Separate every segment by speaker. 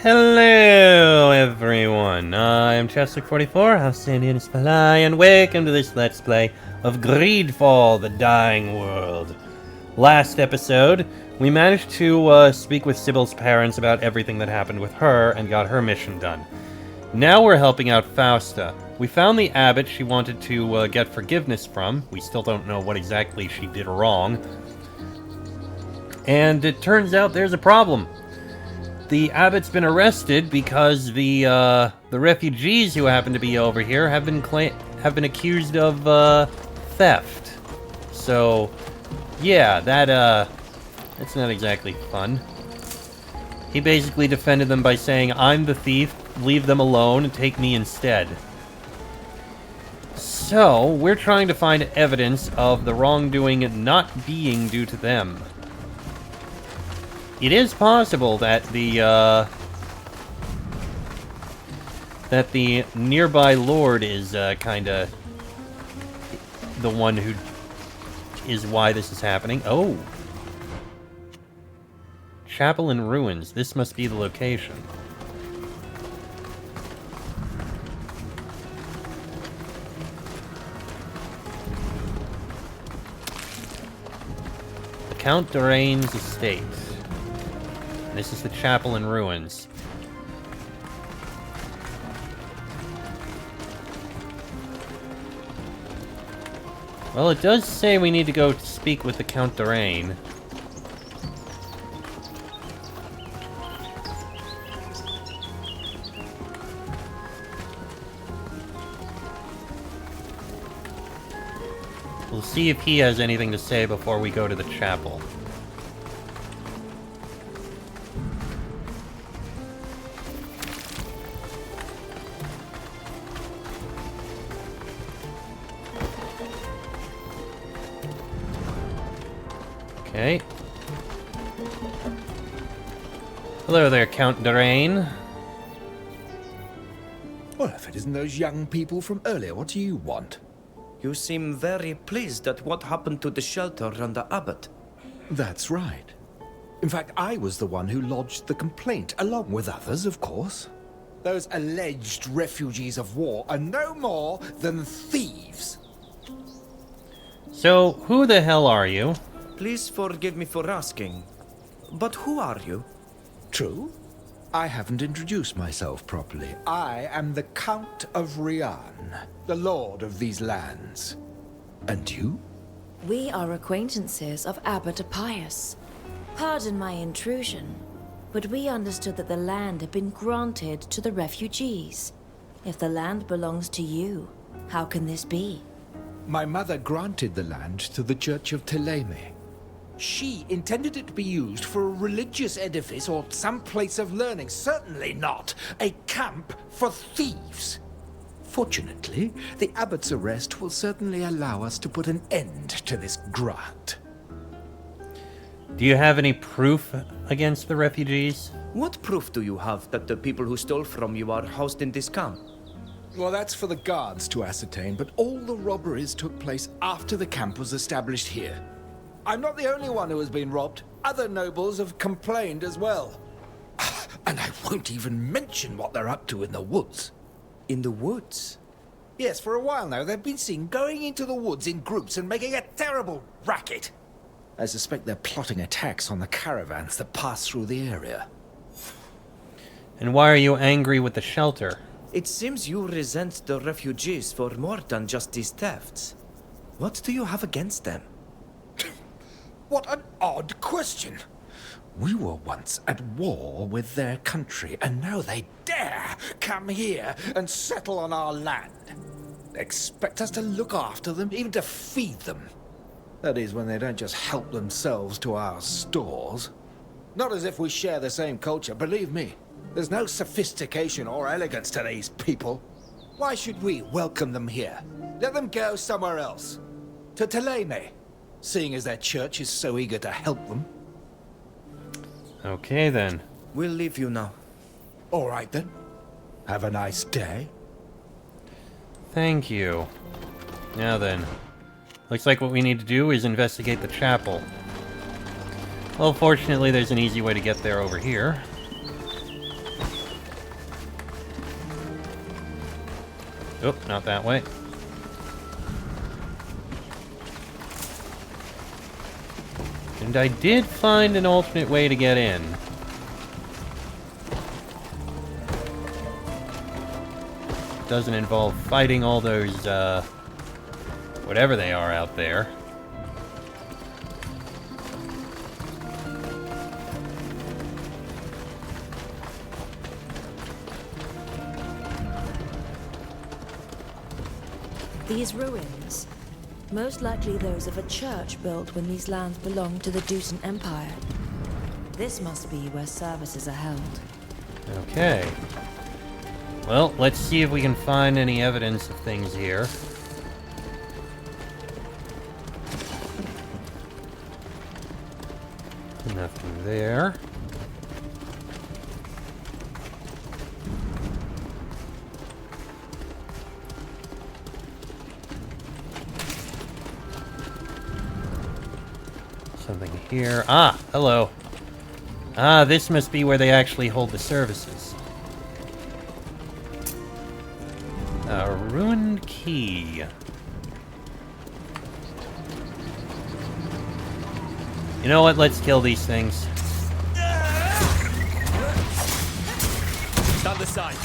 Speaker 1: Hello everyone, I am Chester44, House Sandy and Spalai, and welcome to this Let's Play of Greedfall, the Dying World. Last episode, we managed to speak with Sybil's parents about everything that happened with her and got her mission done. Now we're helping out Fausta. We found the abbot she wanted to get forgiveness from. We still don't know what exactly she did wrong. And it turns out there's a problem. The abbot's been arrested because the refugees who happen to be over here have been accused of theft. So, yeah, that's not exactly fun. He basically defended them by saying, "I'm the thief, leave them alone and take me instead." So, we're trying to find evidence of the wrongdoing not being due to them. It is possible that the nearby lord is kinda the one who is why this is happening. Oh! Chapel in ruins. This must be the location. Count Dorain's estate. This is the chapel in ruins. Well, it does say we need to go speak with the Count Dorain. We'll see if he has anything to say before we go to the chapel. Okay. Hello there, Count Dorain.
Speaker 2: Well, if it isn't those young people from earlier, what do you want?
Speaker 3: You seem very pleased at what happened to the shelter and the abbot.
Speaker 2: That's right. In fact, I was the one who lodged the complaint, along with others, of course. Those alleged refugees of war are no more than thieves.
Speaker 1: So, who the hell are you?
Speaker 3: Please forgive me for asking, but who are you?
Speaker 2: True. I haven't introduced myself properly. I am the Count of Rian, the lord of these lands. And you?
Speaker 4: We are acquaintances of Abbot Appius. Pardon my intrusion, but we understood that the land had been granted to the refugees. If the land belongs to you, how can this be?
Speaker 2: My mother granted the land to the Church of Teleme. She intended it to be used for a religious edifice or some place of learning. Certainly not a camp for thieves. Fortunately, the abbot's arrest will certainly allow us to put an end to this grant.
Speaker 1: Do you have any proof against the refugees?
Speaker 3: What proof do you have that the people who stole from you are housed in this camp?
Speaker 2: Well, that's for the guards to ascertain, but all the robberies took place after the camp was established here. I'm not the only one who has been robbed. Other nobles have complained as well. And I won't even mention what they're up to in the woods.
Speaker 3: In the woods?
Speaker 2: Yes, for a while now, they've been seen going into the woods in groups and making a terrible racket. I suspect they're plotting attacks on the caravans that pass through the area.
Speaker 1: And why are you angry with the shelter?
Speaker 3: It seems you resent the refugees for more than just these thefts. What do you have against them?
Speaker 2: What an odd question. We were once at war with their country, and now they dare come here and settle on our land. They expect us to look after them, even to feed them. That is, when they don't just help themselves to our stores. Not as if we share the same culture, believe me. There's no sophistication or elegance to these people. Why should we welcome them here? Let them go somewhere else. To Teleme, seeing as their church is so eager to help them.
Speaker 1: Okay, then.
Speaker 3: We'll leave you now.
Speaker 2: All right, then. Have a nice day.
Speaker 1: Thank you. Now then. Looks like what we need to do is investigate the chapel. Well, fortunately, there's an easy way to get there over here. Oh, not that way. And I did find an alternate way to get in. Doesn't involve fighting all those, whatever they are out there.
Speaker 4: These ruins, most likely those of a church built when these lands belonged to the Dusan Empire. This must be where services are held.
Speaker 1: Okay. Well, let's see if we can find any evidence of things here. Nothing there. Something here. Ah, hello. Ah, this must be where they actually hold the services. A ruined key. You know what? Let's kill these things.
Speaker 3: Stand aside.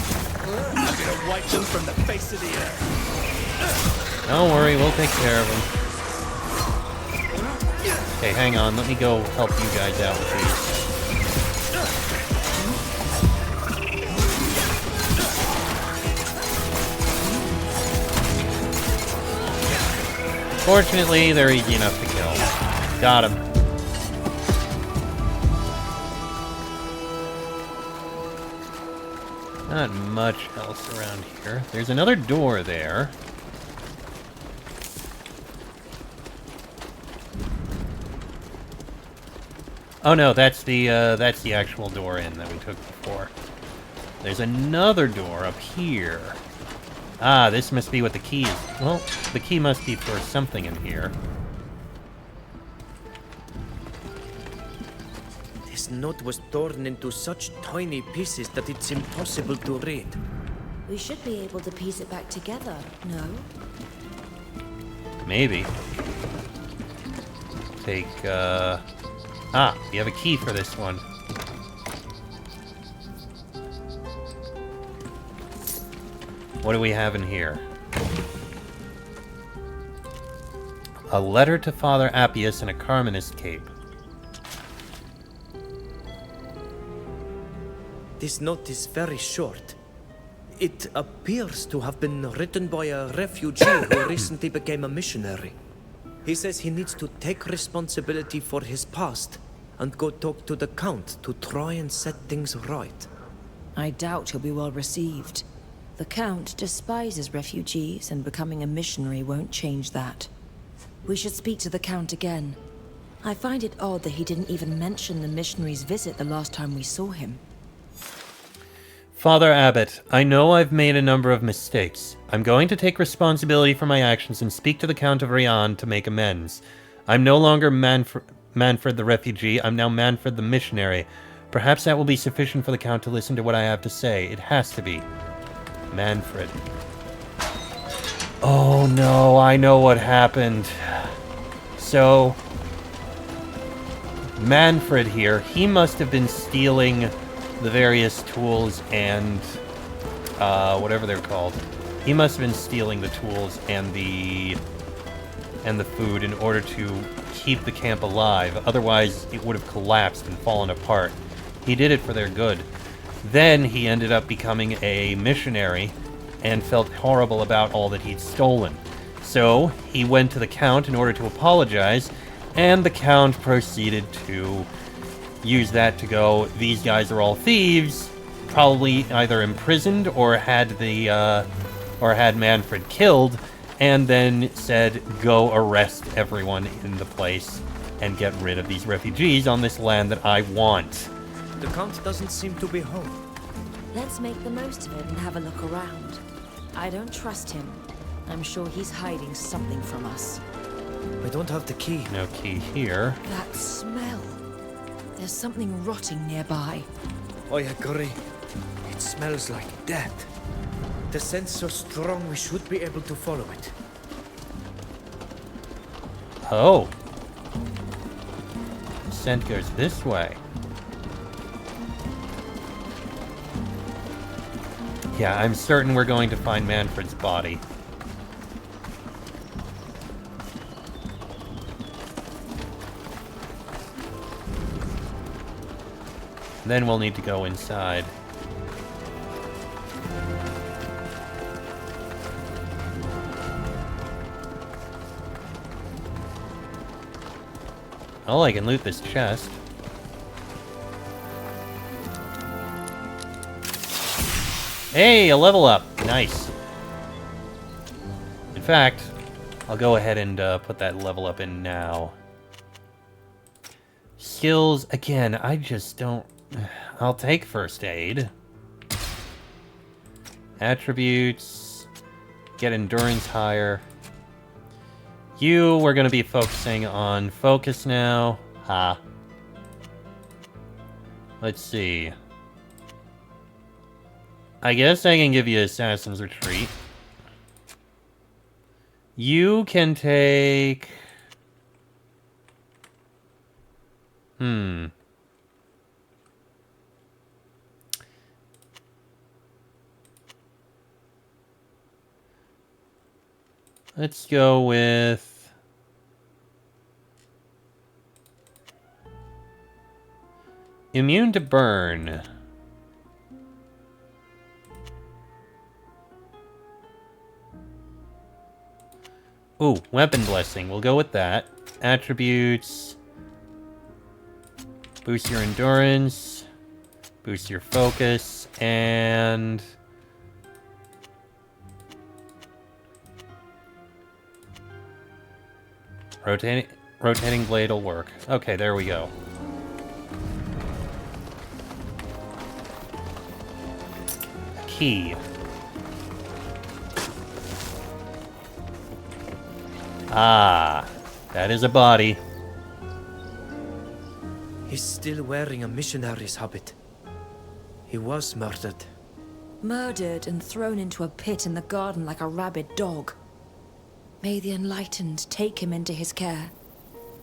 Speaker 3: I'm gonna wipe them from the face of the earth.
Speaker 1: Don't worry, we'll take care of them. Okay, hang on. Let me go help you guys out with these. Fortunately, they're easy enough to kill. Got him. Not much else around here. There's another door there. Oh no, that's the actual door in that we took before. There's another door up here. Ah, this must be what the key is. Well, the key must be for something in here.
Speaker 3: This note was torn into such tiny pieces that it's impossible to read.
Speaker 4: We should be able to piece it back together, no?
Speaker 1: Maybe. Take, Ah, you have a key for this one. What do we have in here? A letter to Father Appius and a Carmenist cape.
Speaker 3: This note is very short. It appears to have been written by a refugee who recently became a missionary. He says he needs to take responsibility for his past and go talk to the Count to try and set things right.
Speaker 4: I doubt he'll be well received. The Count despises refugees, and becoming a missionary won't change that. We should speak to the Count again. I find it odd that he didn't even mention the missionary's visit the last time we saw him.
Speaker 1: Father Abbot, I know I've made a number of mistakes. I'm going to take responsibility for my actions and speak to the Count of Rian to make amends. I'm no longer Manfred the refugee, I'm now Manfred the missionary. Perhaps that will be sufficient for the Count to listen to what I have to say. It has to be. Manfred. Oh no, I know what happened. So, Manfred here, he must have been stealing the various tools and whatever they're called. He must have been stealing the tools and the food in order to keep the camp alive. Otherwise, it would have collapsed and fallen apart. He did it for their good. Then he ended up becoming a missionary and felt horrible about all that he'd stolen. So he went to the Count in order to apologize, and the Count proceeded to use that to go, these guys are all thieves, probably either imprisoned or had Manfred killed, and then said, go arrest everyone in the place and get rid of these refugees on this land that I want.
Speaker 3: The Count doesn't seem to be home.
Speaker 4: Let's make the most of it and have a look around. I don't trust him. I'm sure he's hiding something from us.
Speaker 3: I don't have the key.
Speaker 1: No key here.
Speaker 4: That smell. There's something rotting nearby.
Speaker 3: I agree. It smells like death. The scent's so strong we should be able to follow it.
Speaker 1: Oh. The scent goes this way. Yeah, I'm certain we're going to find Manfred's body. Then we'll need to go inside. Oh, I can loot this chest. Hey, a level up! Nice. In fact, I'll go ahead and put that level up in now. Skills, again, I just don't... I'll take first aid. Attributes. Get endurance higher. You, we're going to be focusing on focus now. Ha. Let's see. I guess I can give you Assassin's Retreat. You can take... Let's go with... Immune to burn. Ooh, weapon blessing. We'll go with that. Attributes. Boost your endurance. Boost your focus. And... Rotating blade will work. Okay, there we go. Key. Ah, that is a body.
Speaker 3: He's still wearing a missionary's habit. He was murdered.
Speaker 4: Murdered and thrown into a pit in the garden like a rabid dog. May the Enlightened take him into his care.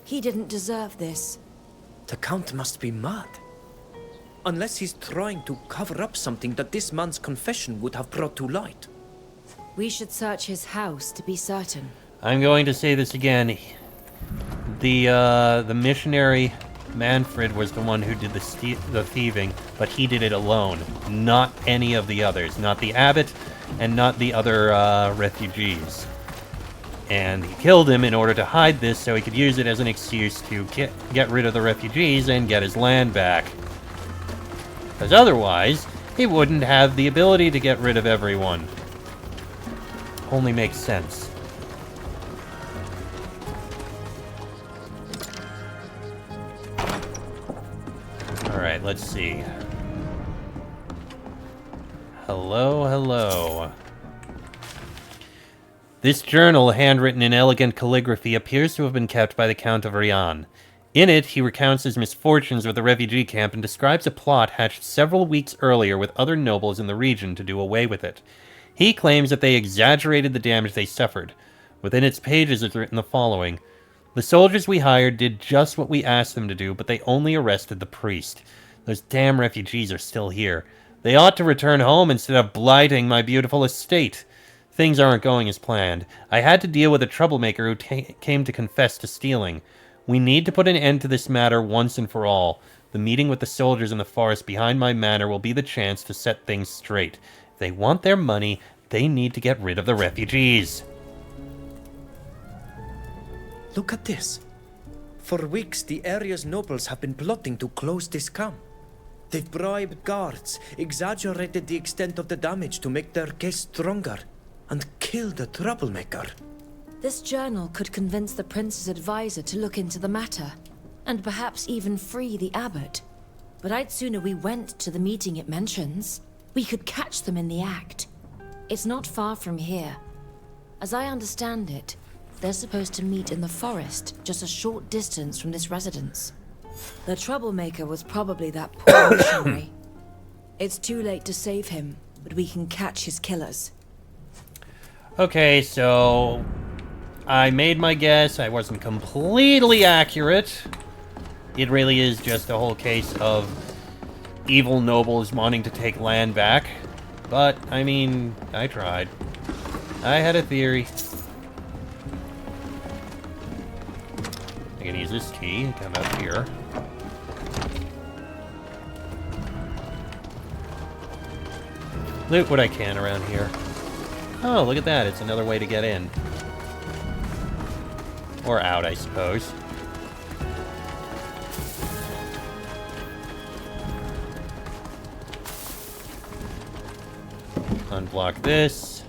Speaker 4: He didn't deserve this.
Speaker 3: The Count must be mad. Unless he's trying to cover up something that this man's confession would have brought to light.
Speaker 4: We should search his house to be certain.
Speaker 1: I'm going to say this again. The missionary Manfred was the one who did the thieving, but he did it alone. Not any of the others. Not the abbot, and not the other refugees. And he killed him in order to hide this so he could use it as an excuse to get rid of the refugees and get his land back. Because otherwise, he wouldn't have the ability to get rid of everyone. Only makes sense. Alright, let's see. Hello, hello. This journal, handwritten in elegant calligraphy, appears to have been kept by the Count of Rian. In it, he recounts his misfortunes with the refugee camp and describes a plot hatched several weeks earlier with other nobles in the region to do away with it. He claims that they exaggerated the damage they suffered. Within its pages is written the following. The soldiers we hired did just what we asked them to do, but they only arrested the priest. Those damn refugees are still here. They ought to return home instead of blighting my beautiful estate. Things aren't going as planned. I had to deal with a troublemaker who came to confess to stealing. We need to put an end to this matter once and for all. The meeting with the soldiers in the forest behind my manor will be the chance to set things straight. If they want their money, they need to get rid of the refugees.
Speaker 3: Look at this. For weeks, the area's nobles have been plotting to close this camp. They've bribed guards, exaggerated the extent of the damage to make their case stronger, and killed the troublemaker.
Speaker 4: This journal could convince the prince's advisor to look into the matter, and perhaps even free the abbot. But I'd sooner we went to the meeting it mentions. We could catch them in the act. It's not far from here. As I understand it, they're supposed to meet in the forest, just a short distance from this residence. The troublemaker was probably that poor missionary. It's too late to save him, but we can catch his killers.
Speaker 1: Okay, so I made my guess. I wasn't completely accurate. It really is just a whole case of evil nobles wanting to take land back. But, I mean, I tried. I had a theory. I can use this key and come up here. Loot what I can around here. Oh, look at that. It's another way to get in. Or out, I suppose. Unblock this.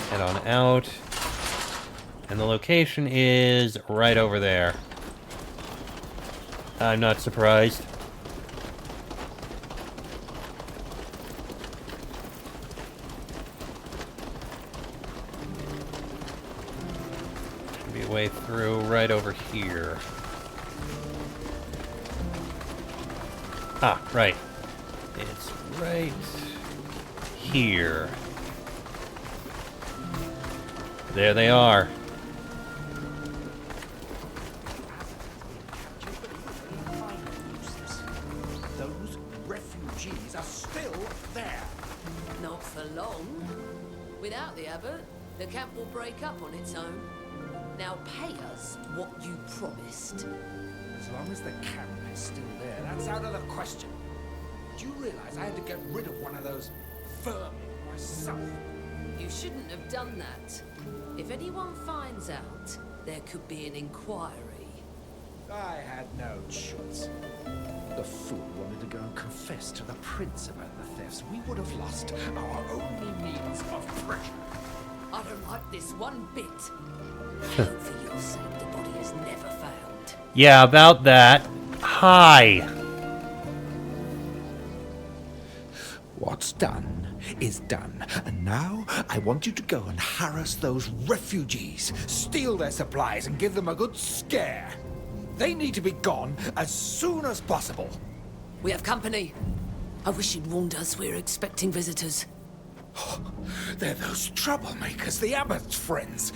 Speaker 1: Head on out. And the location is right over there. I'm not surprised. Should be a way through right over here. Ah, right. It's right here. There they are.
Speaker 2: Those refugees are still there.
Speaker 5: Not for long. Without the abbot, the camp will break up on its own. Now pay us what you promised.
Speaker 2: As long as the camp is still there, that's out of the question. Do you realize I had to get rid of one of those vermin myself?
Speaker 5: You shouldn't have done that. If anyone finds out, there could be an inquiry.
Speaker 2: I had no choice. The fool wanted to go and confess to the prince about the thefts. We would have lost our only means of treasure.
Speaker 5: I don't like this one bit. I hope for your sake the body is never found.
Speaker 1: Yeah, about that. Hi.
Speaker 2: What's done is done. And now I want you to go and harass those refugees, steal their supplies and give them a good scare. They need to be gone as soon as possible.
Speaker 5: We have company. I wish you'd warned us we're expecting visitors.
Speaker 2: They're those troublemakers, the abbot's friends.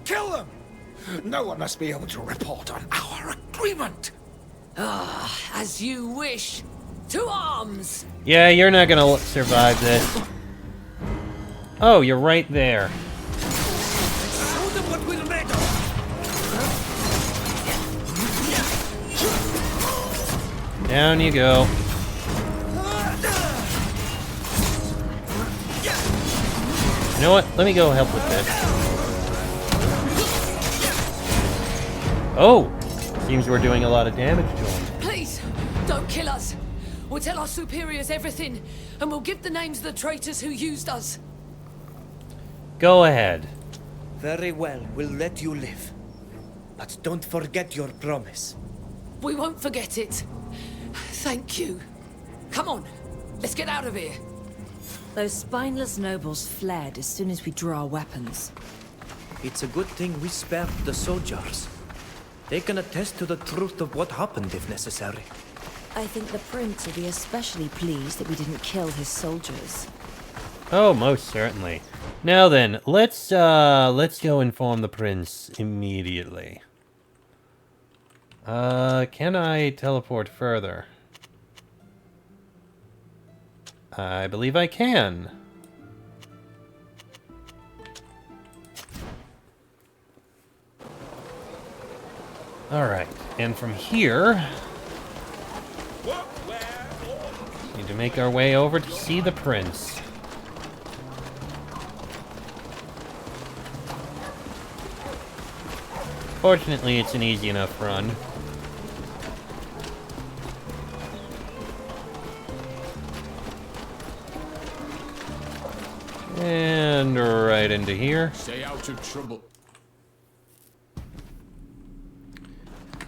Speaker 2: Kill them! No one must be able to report on our agreement.
Speaker 5: Ah, as you wish. To arms!
Speaker 1: Yeah, you're not gonna survive this. Oh, you're right there.
Speaker 2: Show them what we're made of.
Speaker 1: Down you go. You know what? Let me go help with this. Oh! Seems we're doing a lot of damage to him.
Speaker 5: Please, don't kill us. We'll tell our superiors everything, and we'll give the names of the traitors who used us.
Speaker 1: Go ahead.
Speaker 3: Very well, we'll let you live. But don't forget your promise.
Speaker 5: We won't forget it. Thank you. Come on, let's get out of here.
Speaker 4: Those spineless nobles fled as soon as we drew our weapons.
Speaker 3: It's a good thing we spared the soldiers. They can attest to the truth of what happened if necessary.
Speaker 4: I think the prince will be especially pleased that we didn't kill his soldiers.
Speaker 1: Oh, most certainly. Now then, let's go inform the prince immediately. Can I teleport further? I believe I can. Alright, and from here, need to make our way over to see the prince. Fortunately, it's an easy enough run. And right into here.
Speaker 6: Stay out of trouble.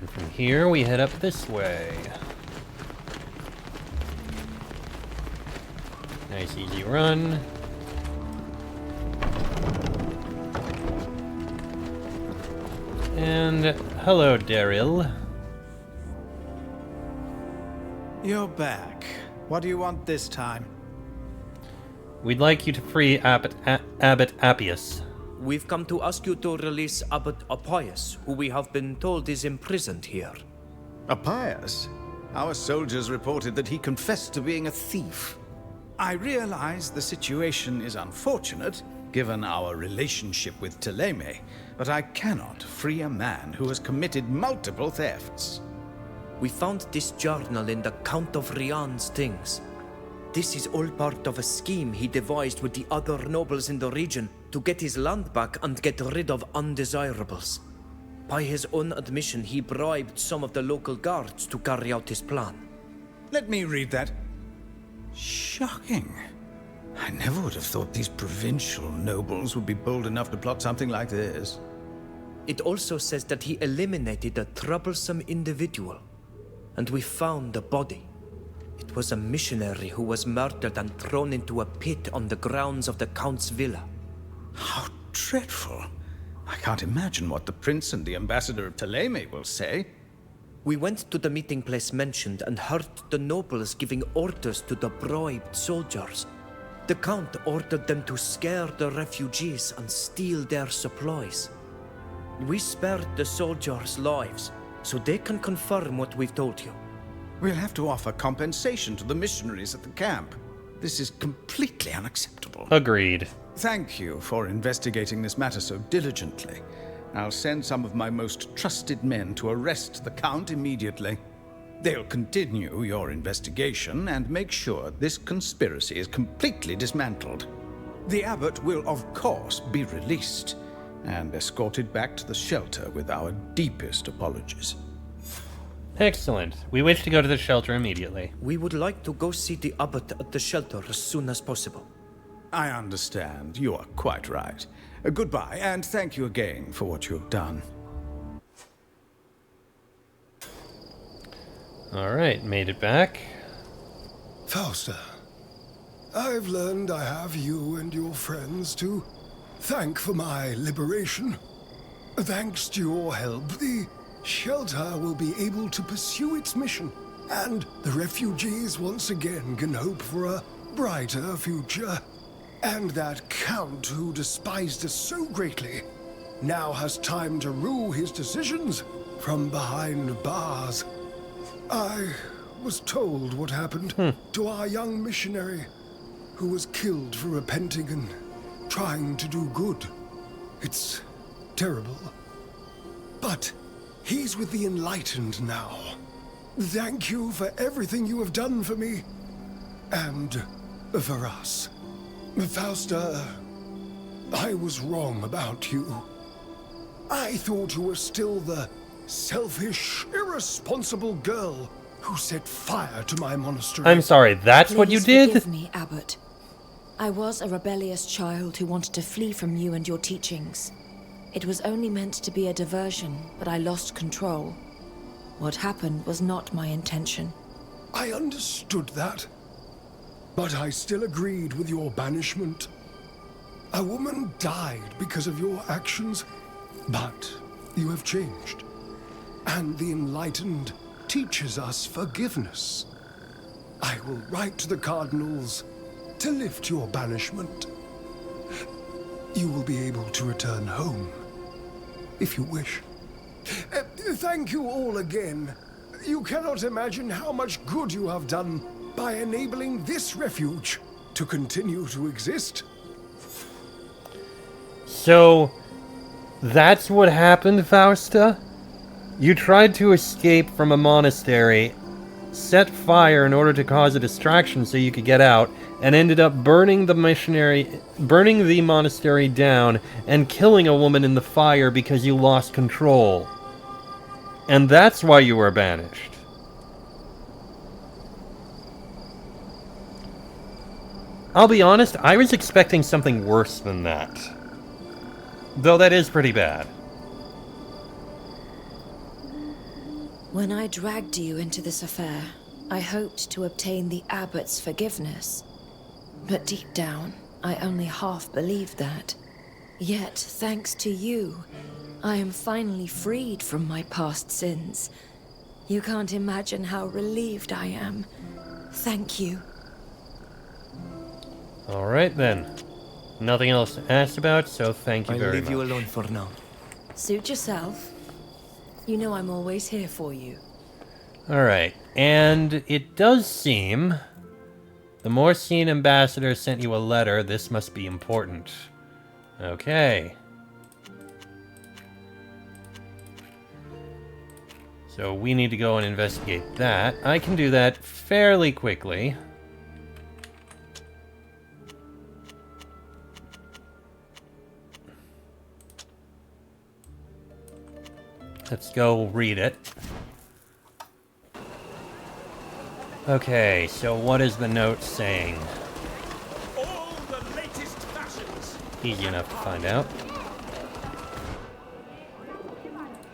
Speaker 1: And from here, we head up this way. Nice easy run. And hello, Daryl.
Speaker 7: You're back. What do you want this time?
Speaker 1: We'd like you to free Abbot Appius.
Speaker 3: We've come to ask you to release Abbot Appius, who we have been told is imprisoned here.
Speaker 6: Appius? Our soldiers reported that he confessed to being a thief. I realize the situation is unfortunate, given our relationship with Ptolemy, but I cannot free a man who has committed multiple thefts.
Speaker 3: We found this journal in the Count of Rian's things. This is all part of a scheme he devised with the other nobles in the region to get his land back and get rid of undesirables. By his own admission, he bribed some of the local guards to carry out his plan.
Speaker 6: Let me read that. Shocking. I never would have thought these provincial nobles would be bold enough to plot something like this.
Speaker 3: It also says that he eliminated a troublesome individual, and we found the body. It was a missionary who was murdered and thrown into a pit on the grounds of the Count's villa.
Speaker 6: How dreadful. I can't imagine what the prince and the ambassador of Ptolemy will say.
Speaker 3: We went to the meeting place mentioned and heard the nobles giving orders to the bribed soldiers. The Count ordered them to scare the refugees and steal their supplies. We spared the soldiers' lives, so they can confirm what we've told you.
Speaker 6: We'll have to offer compensation to the missionaries at the camp. This is completely unacceptable.
Speaker 1: Agreed.
Speaker 6: Thank you for investigating this matter so diligently. I'll send some of my most trusted men to arrest the Count immediately. They'll continue your investigation and make sure this conspiracy is completely dismantled. The abbot will, of course, be released and escorted back to the shelter with our deepest apologies.
Speaker 1: Excellent. We wish to go to the shelter immediately.
Speaker 3: We would like to go see the abbot at the shelter as soon as possible.
Speaker 6: I understand. You are quite right. Goodbye, and thank you again for what you have done.
Speaker 1: Alright, made it back.
Speaker 7: Fausta, I've learned I have you and your friends to thank for my liberation. Thanks to your help, the shelter will be able to pursue its mission, and the refugees once again can hope for a brighter future. And that Count who despised us so greatly now has time to rue his decisions from behind bars. I was told what happened to our young missionary, who was killed for repenting and trying to do good. It's terrible. But he's with the enlightened now. Thank you for everything you have done for me and for us. Fausta, I was wrong about you. I thought you were still the selfish, irresponsible girl who set fire to my monastery.
Speaker 1: I'm sorry, that's what you did?
Speaker 4: Forgive me, Abbot. I was a rebellious child who wanted to flee from you and your teachings. It was only meant to be a diversion, but I lost control. What happened was not my intention.
Speaker 7: I understood that, but I still agreed with your banishment. A woman died because of your actions, but you have changed. And the enlightened teaches us forgiveness. I will write to the cardinals to lift your banishment. You will be able to return home, if you wish. Thank you all again. You cannot imagine how much good you have done by enabling this refuge to continue to exist.
Speaker 1: So, that's what happened, Fausta? You tried to escape from a monastery, set fire in order to cause a distraction so you could get out, and ended up burning the monastery down and killing a woman in the fire because you lost control. And that's why you were banished. I'll be honest, I was expecting something worse than that. Though that is pretty bad.
Speaker 4: When I dragged you into this affair, I hoped to obtain the abbot's forgiveness. But deep down, I only half believed that. Yet, thanks to you, I am finally freed from my past sins. You can't imagine how relieved I am. Thank you.
Speaker 1: Alright then. Nothing else to ask about, so thank you
Speaker 3: I'll
Speaker 1: very
Speaker 3: leave
Speaker 1: much.
Speaker 3: you alone for now.
Speaker 4: Suit yourself. You know I'm always here for you.
Speaker 1: Alright, and it does seem the Morcine ambassador sent you a letter. This must be important. Okay. So we need to go and investigate that. I can do that fairly quickly. Let's go read it. Okay, so what is the note saying?
Speaker 2: All the latest fashions.
Speaker 1: Easy enough to find out.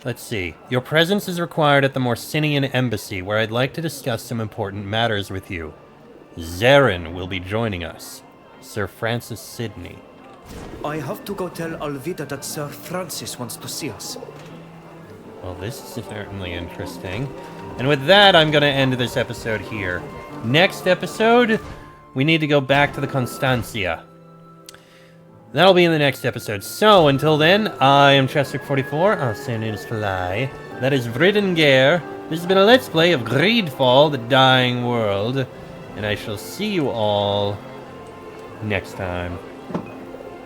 Speaker 1: Let's see. Your presence is required at the Morcinian embassy, where I'd like to discuss some important matters with you. Zarin will be joining us. Sir Francis Sidney.
Speaker 3: I have to go tell Alvida that Sir Francis wants to see us.
Speaker 1: Well, this is certainly interesting. And with that, I'm going to end this episode here. Next episode, we need to go back to the Constancia. That'll be in the next episode. So, until then, I am Chester44. I'll say it is fly. That is Vridengare. This has been a Let's Play of Greedfall, the Dying World. And I shall see you all next time.